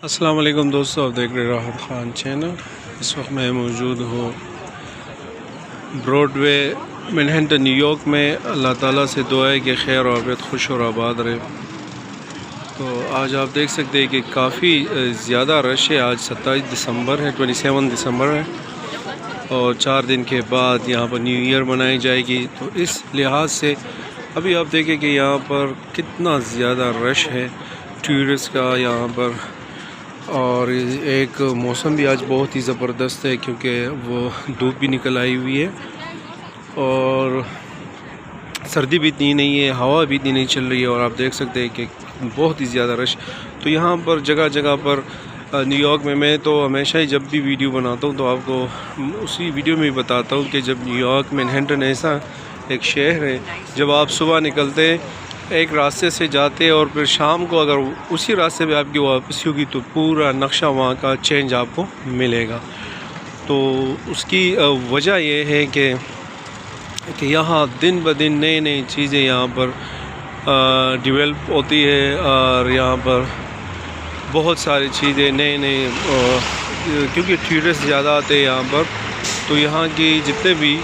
السلام علیکم دوستو، آپ دیکھ رہے راحت خان چینل۔ اس وقت میں موجود ہوں براڈ وے مینہٹن نیو یارک میں۔ اللہ تعالیٰ سے دعا ہے کہ خیر و عافیت خوش اور آباد رہے۔ تو آج آپ دیکھ سکتے ہیں کہ کافی زیادہ رش ہے۔ آج 27 دسمبر ہے، 27 دسمبر ہے، اور 4 دن کے بعد یہاں پر نیو ایئر منائی جائے گی۔ تو اس لحاظ سے ابھی آپ دیکھیں کہ یہاں پر کتنا زیادہ رش ہے ٹورسٹ کا یہاں پر، اور ایک موسم بھی آج بہت ہی زبردست ہے کیونکہ وہ دھوپ بھی نکل آئی ہوئی ہے اور سردی بھی اتنی نہیں ہے، ہوا بھی اتنی نہیں چل رہی ہے، اور آپ دیکھ سکتے ہیں کہ بہت ہی زیادہ رش۔ تو یہاں پر جگہ جگہ پر نیو یارک میں تو ہمیشہ ہی جب بھی ویڈیو بناتا ہوں تو آپ کو اسی ویڈیو میں بتاتا ہوں کہ جب نیو یارک مینہٹن ایسا ایک شہر ہے، جب آپ صبح نکلتے ایک راستے سے جاتے اور پھر شام کو اگر اسی راستے پہ آپ کی واپسی ہوگی تو پورا نقشہ وہاں کا چینج آپ کو ملے گا۔ تو اس کی وجہ یہ ہے کہ یہاں دن بدن نئی چیزیں یہاں پر ڈیولپ ہوتی ہے، اور یہاں پر بہت ساری چیزیں نئے کیونکہ ٹورسٹ زیادہ آتے ہیں یہاں پر، تو یہاں کی جتنے بھی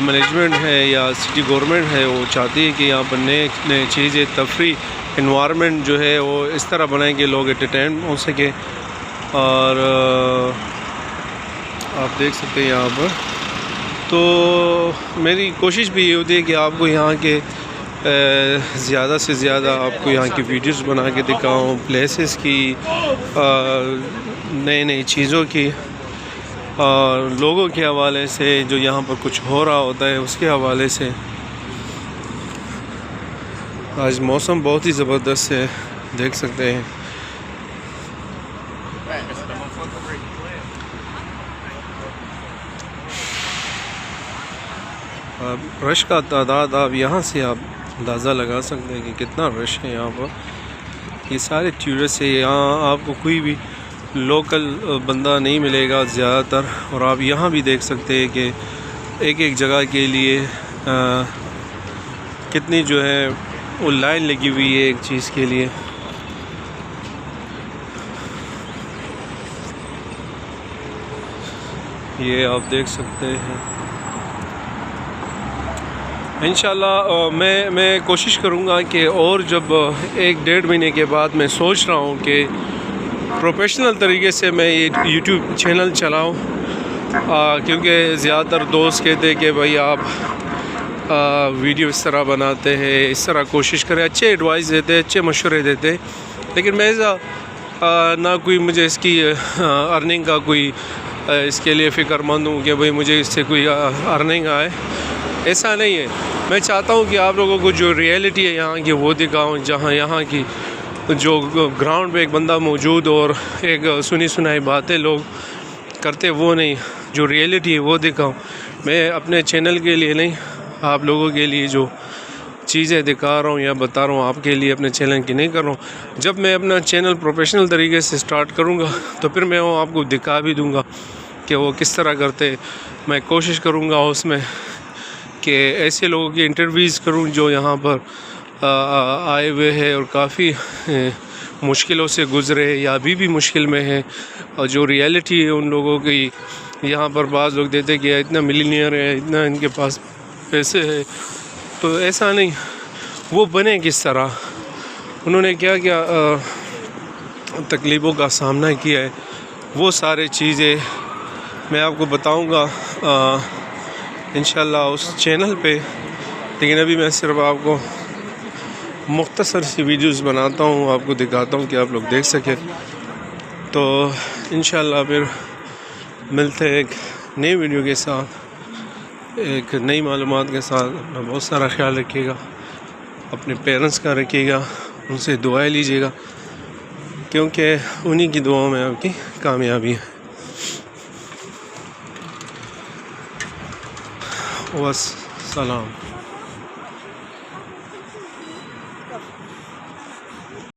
مینجمنٹ ہے یا سٹی گورنمنٹ ہے وہ چاہتی ہے کہ یہاں پر نئے چیزیں، تفریح انوائرمنٹ جو ہے وہ اس طرح بنائیں کہ لوگ انٹرٹین ہو سکے۔ اور آپ دیکھ سکتے ہیں یہاں پر، تو میری کوشش بھی یہ ہوتی ہے کہ آپ کو یہاں کے زیادہ سے زیادہ آپ کو یہاں کی ویڈیوز بنا کے دکھاؤں، پلیسز کی، نئی چیزوں کی، اور لوگوں کے حوالے سے جو یہاں پر کچھ ہو رہا ہوتا ہے اس کے حوالے سے۔ آج موسم بہت ہی زبردست ہے، دیکھ سکتے ہیں۔ رش کا تعداد آپ یہاں سے آپ اندازہ لگا سکتے ہیں کہ کتنا رش ہے یہاں پر۔ یہ سارے ٹورسٹ ہیں، یہاں آپ کو کوئی بھی لوکل بندہ نہیں ملے گا زیادہ تر، اور آپ یہاں بھی دیکھ سکتے ہیں کہ ایک جگہ کے لیے کتنی جو ہے وہ لائن لگی ہوئی ہے ایک چیز کے لیے۔ یہ آپ دیکھ سکتے ہیں۔ انشاءاللہ میں کوشش کروں گا کہ اور جب 1-1.5 مہینے کے بعد میں سوچ رہا ہوں کہ پروفیشنل طریقے سے میں یہ یوٹیوب چینل چلاؤں، کیونکہ زیادہ تر دوست کہتے ہیں کہ بھائی آپ ویڈیو اس طرح بناتے ہیں، اس طرح کوشش کریں، اچھے ایڈوائز دیتے، اچھے مشورے دیتے، لیکن میں نہ کوئی مجھے اس کی ارننگ کا کوئی اس کے لیے فکر مند ہوں کہ بھائی مجھے اس سے کوئی ارننگ آئے، ایسا نہیں ہے۔ میں چاہتا ہوں کہ آپ لوگوں کو جو ریئلٹی ہے یہاں کی وہ دکھاؤں، جہاں یہاں کی جو گراؤنڈ پہ ایک بندہ موجود اور ایک سنی سنائی باتیں لوگ کرتے وہ نہیں، جو ریئلٹی ہے وہ دکھاؤں۔ میں اپنے چینل کے لیے نہیں، آپ لوگوں کے لیے جو چیزیں دکھا رہا ہوں یا بتا رہا ہوں آپ کے لیے اپنے چینل کی نہیں کر رہا ہوں۔ جب میں اپنا چینل پروفیشنل طریقے سے سٹارٹ کروں گا تو پھر میں وہ آپ کو دکھا بھی دوں گا کہ وہ کس طرح کرتے۔ میں کوشش کروں گا اس میں کہ ایسے لوگوں کی انٹرویوز کروں جو یہاں پر آئے ہوئے ہیں اور کافی مشکلوں سے گزرے یا ابھی بھی مشکل میں ہیں، اور جو ریئلٹی ہے ان لوگوں کی۔ یہاں پر بعض لوگ دیتے کہ اتنا ملینئر ہے، اتنا ان کے پاس پیسے ہے، تو ایسا نہیں، وہ بنے کس طرح، انہوں نے کیا تکلیفوں کا سامنا کیا ہے، وہ سارے چیزیں میں آپ کو بتاؤں گا انشاءاللہ اس چینل پہ۔ لیکن ابھی میں صرف آپ کو مختصر سی ویڈیوز بناتا ہوں، آپ کو دکھاتا ہوں کہ آپ لوگ دیکھ سکیں۔ تو انشاءاللہ پھر ملتے ہیں ایک نئی ویڈیو کے ساتھ، ایک نئی معلومات کے ساتھ۔ اپنا بہت سارا خیال رکھیے گا، اپنے پیرنٹس کا رکھیے گا، ان سے دعائیں لیجیے گا، کیونکہ انہی کی دعاؤں میں آپ کی کامیابی ہے۔ والسلام۔